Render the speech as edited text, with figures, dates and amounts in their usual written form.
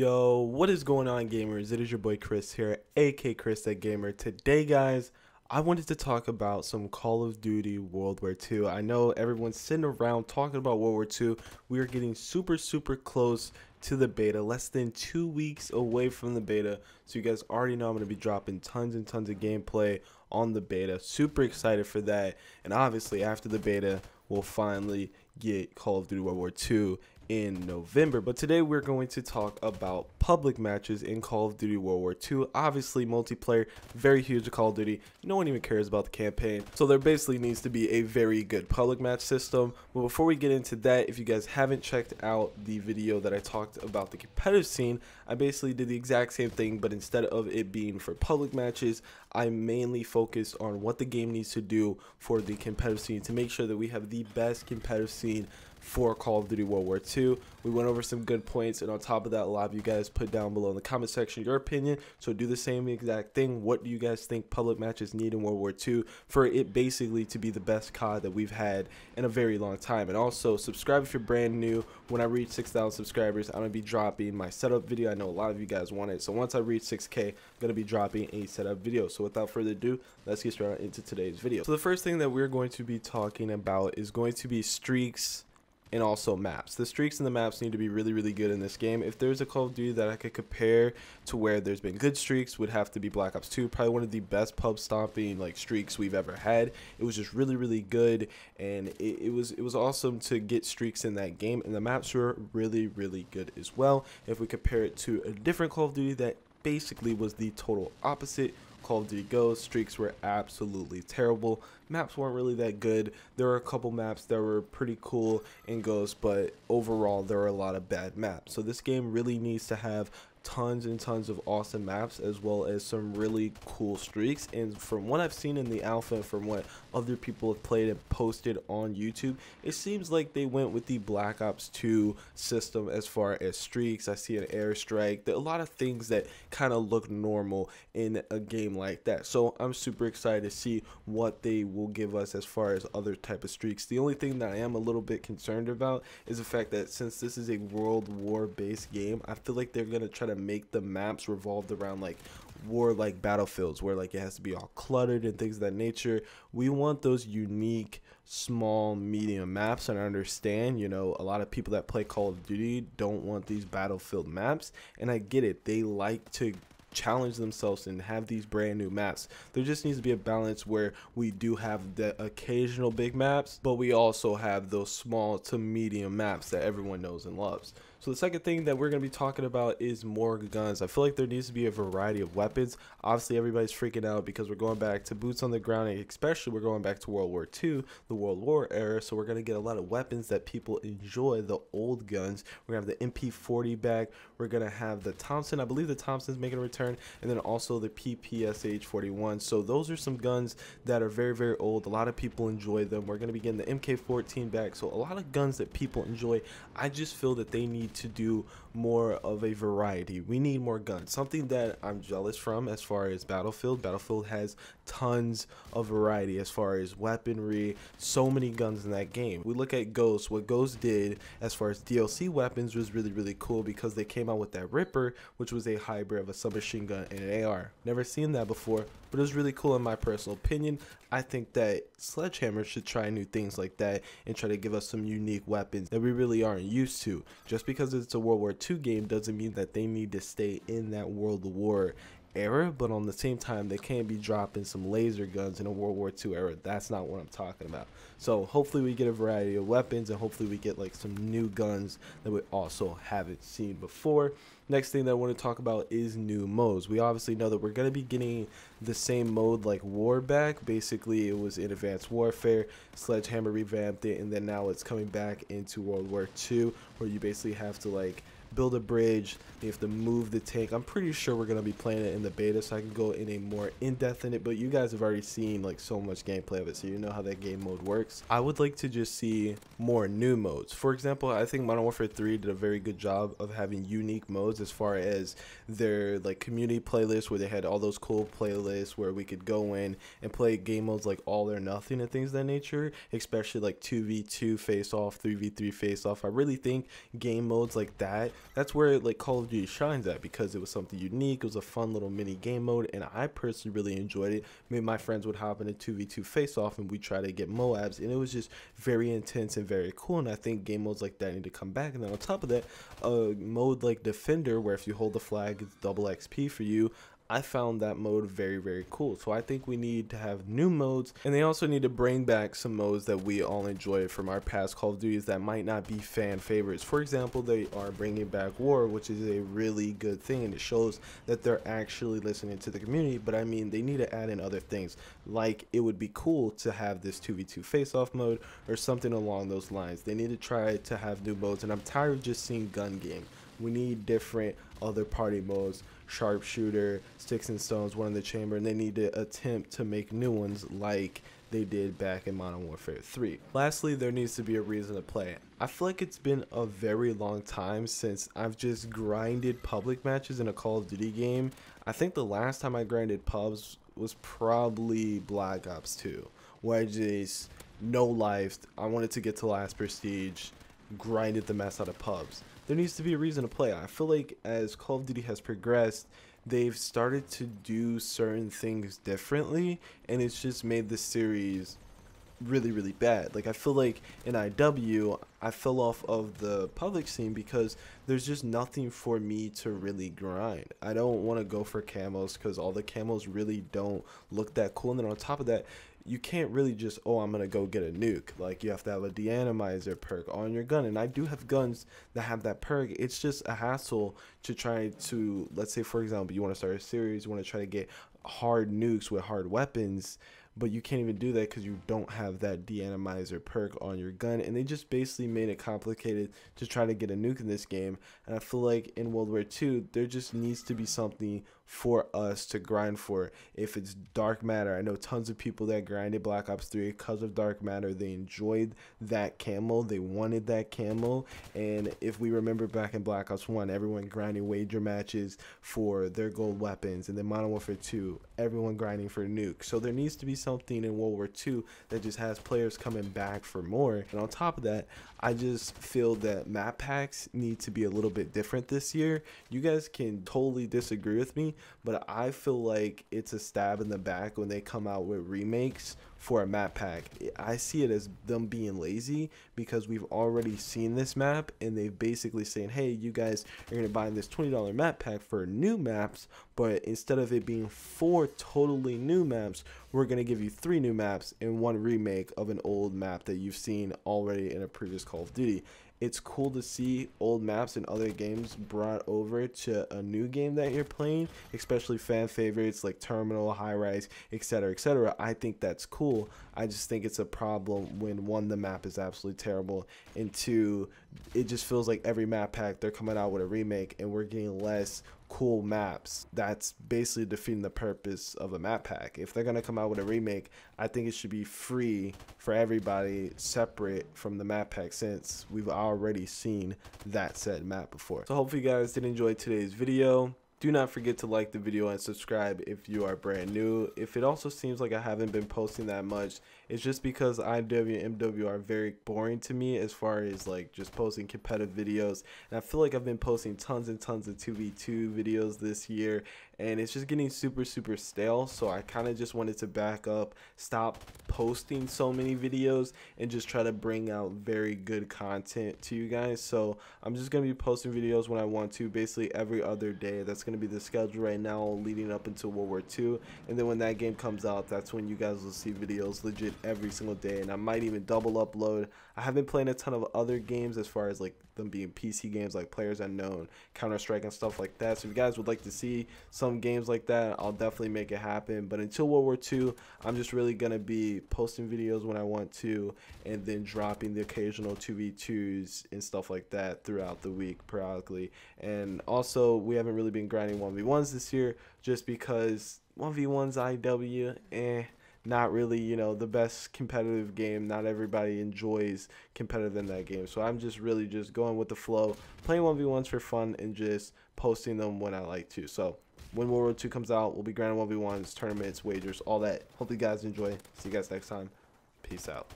Yo, what is going on, gamers? It is your boy Chris here, aka ChrisThatGamer. Today, guys, I wanted to talk about some Call of Duty World War II. I know everyone's sitting around talking about World War II. We are getting super close to the beta, less than 2 weeks away from the beta. So you guys already know I'm going to be dropping tons and tons of gameplay on the beta. Super excited for that. And obviously, after the beta, we'll finally get Call of Duty World War II in November. But today we're going to talk about public matches in Call of Duty World War II. Obviously, multiplayer, very huge to Call of Duty. No one even cares about the campaign. So there basically needs to be a very good public match system. But before we get into that, if you guys haven't checked out the video that I talked about the competitive scene, I basically did the exact same thing, but instead of it being for public matches, I mainly focused on what the game needs to do for the competitive scene to make sure that we have the best competitive scene for Call of Duty World War II. We went over some good points, and on top of that, a lot of you guys put down below in the comment section your opinion, so do the same exact thing. What do you guys think public matches need in World War II for it basically to be the best COD that we've had in a very long time? And also, subscribe if you're brand new. When I reach 6,000 subscribers, I'm going to be dropping my setup video. I know a lot of you guys want it, so once I reach 6K, I'm going to be dropping a setup video. So without further ado, let's get straight into today's video. So the first thing that we're going to be talking about is going to be streaks and also maps. The streaks and the maps need to be really good in this game. If there's a Call of Duty that I could compare to where there's been good streaks, would have to be Black Ops 2. Probably one of the best pub stomping streaks we've ever had. It was just really good, and it was awesome to get streaks in that game, and the maps were really good as well. If we compare it to a different Call of Duty that basically was the total opposite, Call of Duty Ghosts, streaks were absolutely terrible. Maps weren't really that good. There were a couple maps that were pretty cool in Ghosts, but overall there were a lot of bad maps. So this game really needs to have tons and tons of awesome maps, as well as some really cool streaks. And from what I've seen in the alpha and from what other people have played and posted on YouTube, it seems like they went with the Black Ops 2 system as far as streaks. I see an airstrike, a lot of things that kind of look normal in a game like that. So I'm super excited to see what they will give us as far as other type of streaks. The only thing that I am a little bit concerned about is the fact that since this is a World War based game, I feel like they're gonna try to make the maps revolved around war battlefields where it has to be all cluttered and things of that nature. We want those unique small medium maps, and I understand, you know, a lot of people that play Call of Duty don't want these battlefield maps, and I get it. They like to challenge themselves and have these brand new maps. There just needs to be a balance where we do have the occasional big maps, but we also have those small to medium maps that everyone knows and loves. So the second thing that we're going to be talking about is more guns. I feel like there needs to be a variety of weapons. Obviously, everybody's freaking out because we're going back to boots on the ground, and especially we're going back to World War II, the World War era. So we're going to get a lot of weapons that people enjoy, the old guns. We're going to have the MP40 back. We're going to have the Thompson. I believe the Thompson's making a return, and then also the PPSH-41. So those are some guns that are very old. A lot of people enjoy them. We're going to be getting the MK14 back. So a lot of guns that people enjoy. I just feel that they need to do more of a variety. We need more guns. Something that I'm jealous from as far as Battlefield. Battlefield has tons of variety as far as weaponry, so many guns in that game. We look at Ghost. What Ghost did as far as DLC weapons was really cool, because they came out with that Ripper, which was a hybrid of a submachine gun and an AR. Never seen that before, but it was really cool in my personal opinion. I think that Sledgehammer should try new things like that and try to give us some unique weapons that we really aren't used to. Just because it's a World War II game doesn't mean that they need to stay in that World War era, but on the same time they can't be dropping some laser guns in a World War II era. That's not what I'm talking about. So hopefully we get a variety of weapons, and hopefully we get some new guns that we also haven't seen before. Next thing that I want to talk about is new modes. We obviously know that we're going to be getting the same mode like War back. Basically, it was in Advanced Warfare. Sledgehammer revamped it, and then now it's coming back into World War II, where you basically have to build a bridge, you have to move the tank. I'm pretty sure we're going to be playing it in the beta, so I can go in a more in-depth in it, but you guys have already seen so much gameplay of it, so you know how that game mode works. I would like to just see more new modes. For example, I think Modern Warfare 3 did a very good job of having unique modes as far as their community playlists, where they had all those cool playlists where we could go in and play game modes like All or Nothing and things of that nature, especially 2v2 face off, 3v3 face off. I really think game modes like that that's where like Call of Duty shines at, because it was something unique. It was a fun little mini game mode, and I personally really enjoyed it. Me and my friends would hop in a 2v2 face off and we try to get Moabs, and it was just very intense and very cool. And I think game modes like that need to come back. And then on top of that, a mode like Defender, where if you hold the flag it's double XP for you, I found that mode very, very cool. So I think we need to have new modes, and they also need to bring back some modes that we all enjoyed from our past Call of Duties that might not be fan favorites. For example, they are bringing back War, which is a really good thing, and it shows that they're actually listening to the community. But I mean, they need to add in other things, like it would be cool to have this 2v2 face-off mode or something along those lines. They need to try to have new modes, and I'm tired of just seeing gun game. We need different other party modes, sharpshooter, sticks and stones, one in the chamber, and they need to attempt to make new ones like they did back in Modern Warfare 3. Lastly, there needs to be a reason to play. I feel like it's been a very long time since I've just grinded public matches in a Call of Duty game. I think the last time I grinded pubs was probably Black Ops 2, where I just no life. I wanted to get to last prestige, grinded the mess out of pubs. There needs to be a reason to play. I feel like as Call of Duty has progressed, they've started to do certain things differently, and it's just made the series really, really bad. Like, I feel like in IW, I fell off of the public scene because there's just nothing for me to really grind. I don't want to go for camos because all the camos really don't look that cool. And then on top of that, you can't really just, oh, I'm gonna go get a nuke. Like, you have to have a de-animizer perk on your gun, and I do have guns that have that perk. It's just a hassle to try to, let's say for example, you want to start a series, you want to try to get hard nukes with hard weapons, but you can't even do that because you don't have that de-animizer perk on your gun. And they just basically made it complicated to try to get a nuke in this game. And I feel like in World War II, there just needs to be something for us to grind for. If it's dark matter, I know tons of people that grinded Black Ops 3 because of dark matter. They enjoyed that camo, they wanted that camo. And if we remember back in Black Ops 1, everyone grinding wager matches for their gold weapons, and then Modern Warfare 2, everyone grinding for nukes. So there needs to be something in World War II that just has players coming back for more. And on top of that, I just feel that map packs need to be a little bit different this year. You guys can totally disagree with me, but I feel like it's a stab in the back when they come out with remakes for a map pack. I see it as them being lazy because we've already seen this map, and they've basically saying, hey, you guys are going to buy this $20 map pack for new maps, but instead of it being 4 totally new maps, we're going to give you 3 new maps and 1 remake of an old map that you've seen already in a previous Call of Duty. It's cool to see old maps in other games brought over to a new game that you're playing, especially fan favorites like Terminal, High Rise, etc., etc. I think that's cool. I just think it's a problem when 1, the map is absolutely terrible, and 2, it just feels like every map pack they're coming out with a remake and we're getting less cool maps. That's basically defeating the purpose of a map pack. If they're gonna come out with a remake, I think it should be free for everybody, separate from the map pack, since we've already seen that said map before. So hopefully you guys did enjoy today's video. Do not forget to like the video and subscribe if you are brand new. If it also seems like I haven't been posting that much, it's just because IW and MW are very boring to me as far as like just posting competitive videos. And I feel like I've been posting tons and tons of 2v2 videos this year, and it's just getting super stale. So I kind of just wanted to back up, stop posting so many videos, and just try to bring out very good content to you guys. So I'm just going to be posting videos when I want to, basically every other day. That's going to be the schedule right now leading up into World War II. And then when that game comes out, that's when you guys will see videos legit every single day. And I might even double upload. I have been playing a ton of other games as far as like them being PC games like Players Unknown, Counter-Strike, and stuff like that. So if you guys would like to see some games like that, I'll definitely make it happen. But until World War II, I'm just really going to be posting videos when I want to, and then dropping the occasional 2v2s and stuff like that throughout the week periodically. And also, we haven't really been grinding 1v1s this year just because 1v1s IW, not really, you know, the best competitive game. Not everybody enjoys competitive in that game. So I'm just really just going with the flow, playing 1v1s for fun, and just posting them when I like to. So when World War II comes out, we'll be grinding 1v1s, tournaments, wagers, all that. Hope you guys enjoy. See you guys next time. Peace out.